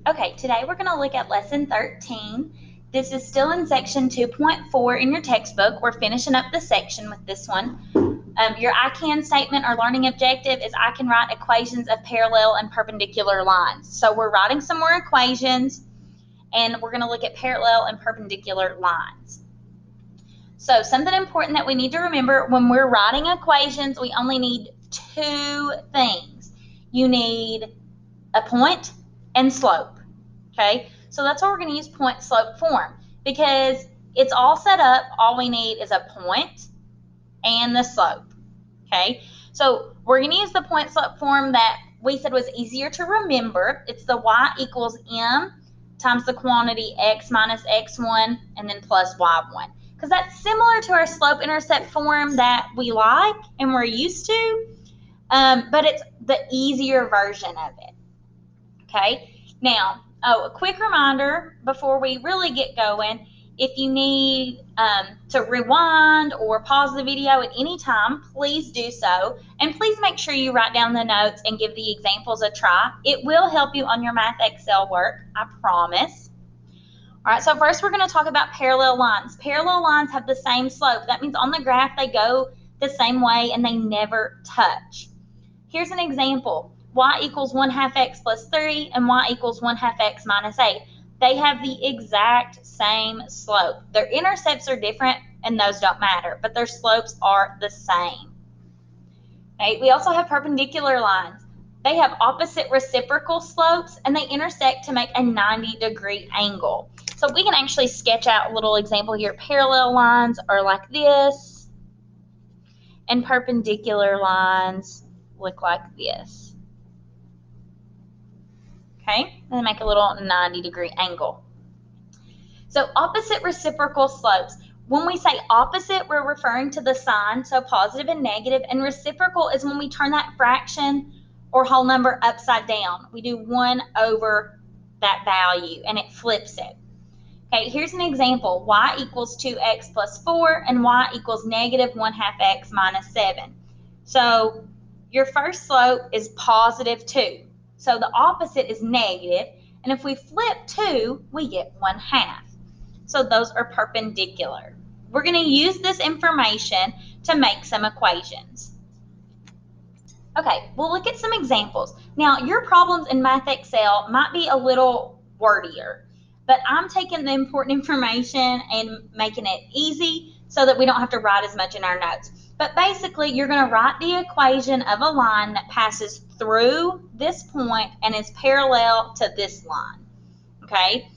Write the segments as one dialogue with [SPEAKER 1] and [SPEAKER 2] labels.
[SPEAKER 1] Okay, today we're going to look at lesson 13. This is still in section 2.4 in your textbook. We're finishing up the section with this one. Your I can statement or learning objective is I can write equations of parallel and perpendicular lines. So we're writing some more equations, and we're going to look at parallel and perpendicular lines. So something important that we need to remember when we're writing equations, we only need two things. You need a point and slope. Okay, so that's why we're going to use point slope form, because it's all set up. All we need is a point and the slope. Okay, so we're going to use the point slope form that we said was easier to remember. It's the y equals m times the quantity x minus x1 and then plus y1, because that's similar to our slope intercept form that we like and we're used to, but it's the easier version of it. Okay, now, a quick reminder before we really get going, if you need to rewind or pause the video at any time, please do so. And please make sure you write down the notes and give the examples a try. It will help you on your Math Excel work, I promise. All right, so first we're going to talk about parallel lines. Parallel lines have the same slope. That means on the graph they go the same way and they never touch. Here's an example. Y equals 1/2 x plus 3 and y equals 1/2 x minus 8. They have the exact same slope. Their intercepts are different and those don't matter, but their slopes are the same. Okay, we also have perpendicular lines. They have opposite reciprocal slopes and they intersect to make a 90-degree angle. So we can actually sketch out a little example here. Parallel lines are like this, and perpendicular lines look like this. Okay, and make a little 90-degree angle. So opposite reciprocal slopes. When we say opposite, we're referring to the sign, so positive and negative, and reciprocal is when we turn that fraction or whole number upside down. We do 1 over that value, and it flips it. Okay, here's an example. Y equals 2x plus 4, and y equals negative 1/2 x minus 7. So your first slope is positive 2. So the opposite is negative, and if we flip 2, we get 1/2. So those are perpendicular. We're going to use this information to make some equations. Okay, we'll look at some examples. Now, your problems in Math Excel might be a little wordier, but I'm taking the important information and making it easy so that we don't have to write as much in our notes. But basically, you're going to write the equation of a line that passes through this point and is parallel to this line. Okay?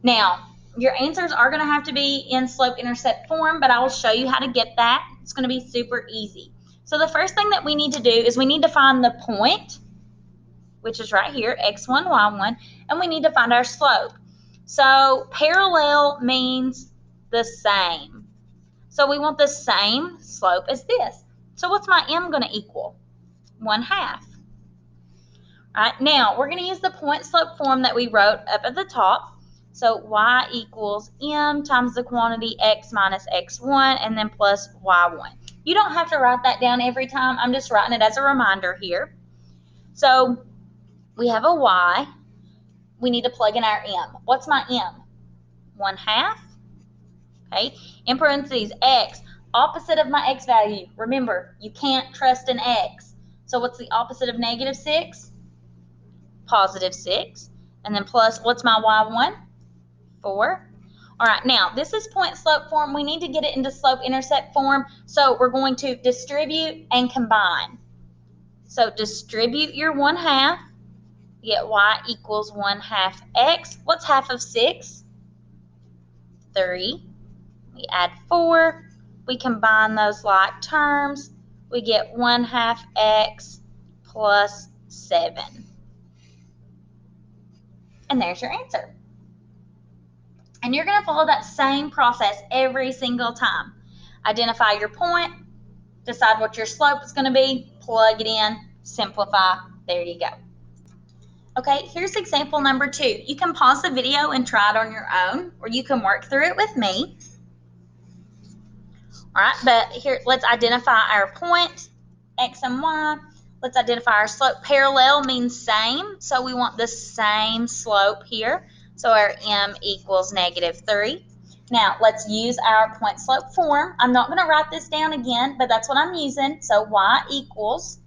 [SPEAKER 1] Now, your answers are going to have to be in slope-intercept form, but I will show you how to get that. It's going to be super easy. So the first thing that we need to do is we need to find the point, which is right here, x1, y1, and we need to find our slope. So parallel means the same. So we want the same slope as this. So what's my m going to equal? 1/2. All right, now we're going to use the point slope form that we wrote up at the top. So y equals m times the quantity x minus x1 and then plus y1. You don't have to write that down every time. I'm just writing it as a reminder here. So we have a y. We need to plug in our m. What's my m? 1/2. Okay. In parentheses, x, opposite of my x value. Remember, you can't trust an x. So what's the opposite of negative 6? Positive 6. And then plus, what's my y1? 4. All right, now this is point slope form. We need to get it into slope intercept form. So we're going to distribute and combine. So distribute your 1/2. You get y equals 1/2 x. What's half of 6? 3. We add 4. We combine those like terms. We get 1/2 x plus 7. And there's your answer. And you're going to follow that same process every single time. Identify your point, decide what your slope is going to be, plug it in, simplify. There you go. Okay, here's example number 2. You can pause the video and try it on your own, or you can work through it with me. All right, but here, let's identify our point, x and y. let's identify our slope. Parallel means same, so we want the same slope here. So our m equals -3. Now, let's use our point slope form. I'm not going to write this down again, but that's what I'm using. So y equals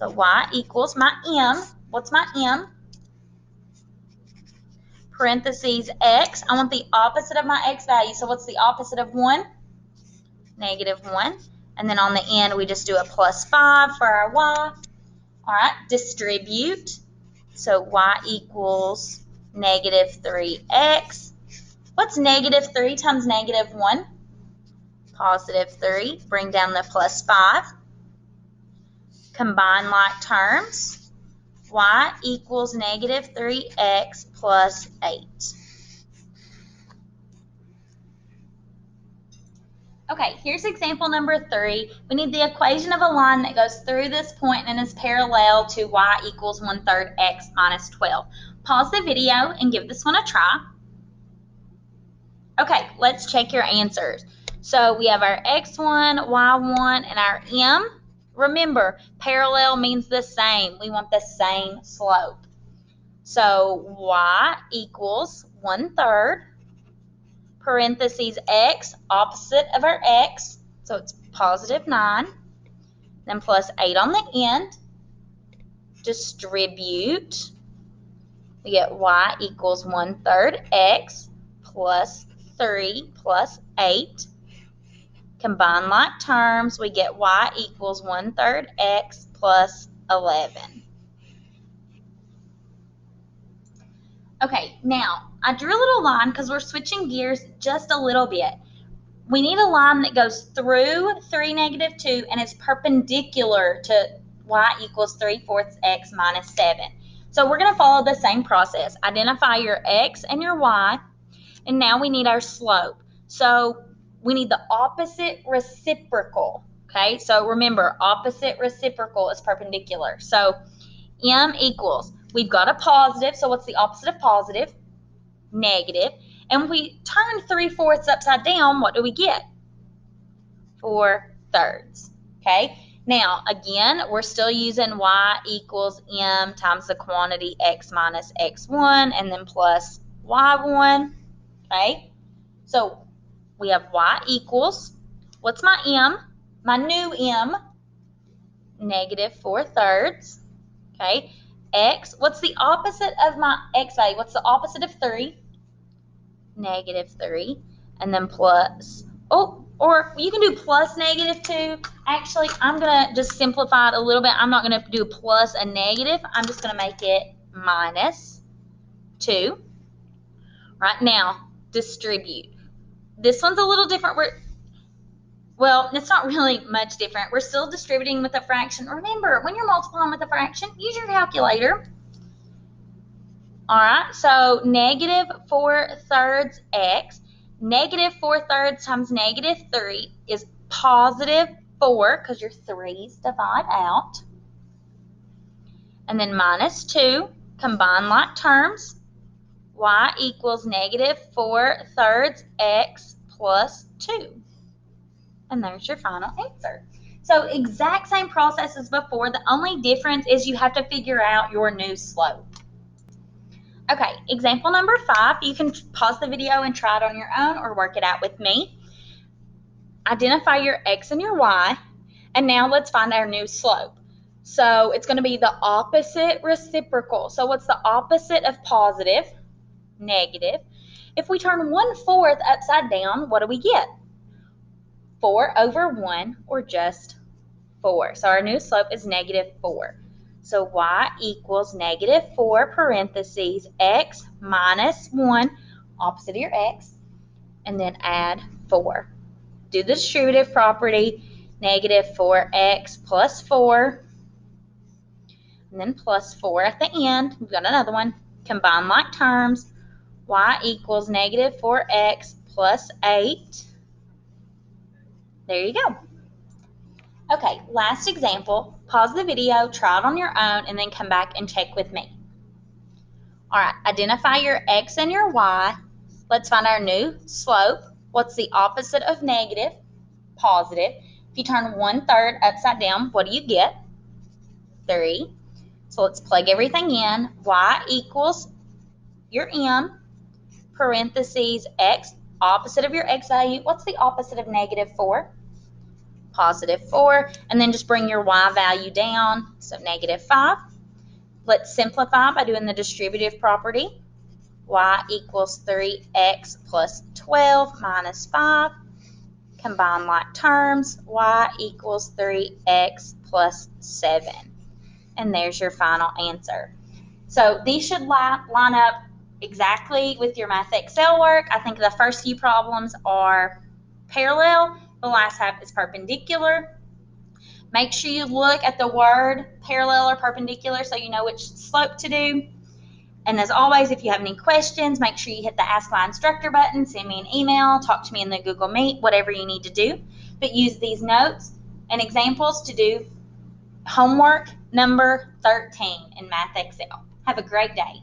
[SPEAKER 1] my m. What's my m? Parentheses x. I want the opposite of my x value. So what's the opposite of 1? -1. And then on the end, we just do a +5 for our y. All right, distribute. So y equals -3x. What's -3 times -1? +3. Bring down the +5. Combine like terms. Y equals -3x plus 8. Okay, here's example number 3. We need the equation of a line that goes through this point and is parallel to y equals 1/3 x minus 12. Pause the video and give this one a try. Okay, let's check your answers. So we have our x1, y1, and our m. Remember, parallel means the same. We want the same slope. So y equals 1/3, parentheses x, opposite of our x, so it's +9, then plus 8 on the end. Distribute. We get y equals 1/3 x plus 3 plus 8. Combine like terms, we get y equals 1/3 x plus 11. Okay, now I drew a little line because we're switching gears just a little bit. We need a line that goes through 3, -2, and is perpendicular to y equals 3/4 x minus 7. So we're going to follow the same process. Identify your x and your y, and now we need our slope. So we need the opposite reciprocal. Okay, so remember, opposite reciprocal is perpendicular. So m equals, we've got a positive, so what's the opposite of positive? Negative. And we turn 3/4 upside down, what do we get? 4/3. Okay, now again, we're still using y equals m times the quantity x minus x1 and then plus y1. Okay, so we have y equals, what's my m? My new m, -4/3. Okay, x, what's the opposite of my x value? What's the opposite of 3? -3. And then plus, or you can do plus -2. Actually, I'm going to just simplify it a little bit. I'm not going to do plus a negative. I'm just going to make it -2. Right now, distribute. This one's a little different. Well, it's not really much different. We're still distributing with a fraction. Remember, when you're multiplying with a fraction, use your calculator. All right, so -4/3 x. -4/3 times -3 is +4 because your 3's divide out. And then -2, combine like terms. Y equals -4/3 x plus 2. And there's your final answer. So exact same process as before. The only difference is you have to figure out your new slope. Okay, example number 5. You can pause the video and try it on your own or work it out with me. Identify your x and your y. And now let's find our new slope. So it's going to be the opposite reciprocal. So what's the opposite of positive? Negative. If we turn 1/4 upside down, what do we get? 4/1, or just 4. So our new slope is -4. So y equals -4 parentheses x minus 1, opposite of your x, and then add 4. Do the distributive property, -4x plus 4, and then plus 4 at the end. We've got another one. Combine like terms. Y equals -4x plus 8. There you go. Okay, last example. Pause the video, try it on your own, and then come back and check with me. All right, identify your x and your y. Let's find our new slope. What's the opposite of negative? Positive. If you turn 1/3 upside down, what do you get? 3. So let's plug everything in. Y equals your m, parentheses, x, opposite of your x value. What's the opposite of -4? +4. And then just bring your y value down, so -5. Let's simplify by doing the distributive property. Y equals 3x plus 12 minus 5. Combine like terms. Y equals 3x plus 7. And there's your final answer. So these should line up exactly with your Math Excel work. I think the first few problems are parallel. The last half is perpendicular. Make sure you look at the word parallel or perpendicular so you know which slope to do. And as always, if you have any questions, make sure you hit the Ask My Instructor button, send me an email, talk to me in the Google Meet, whatever you need to do. But use these notes and examples to do homework number 13 in Math Excel. Have a great day.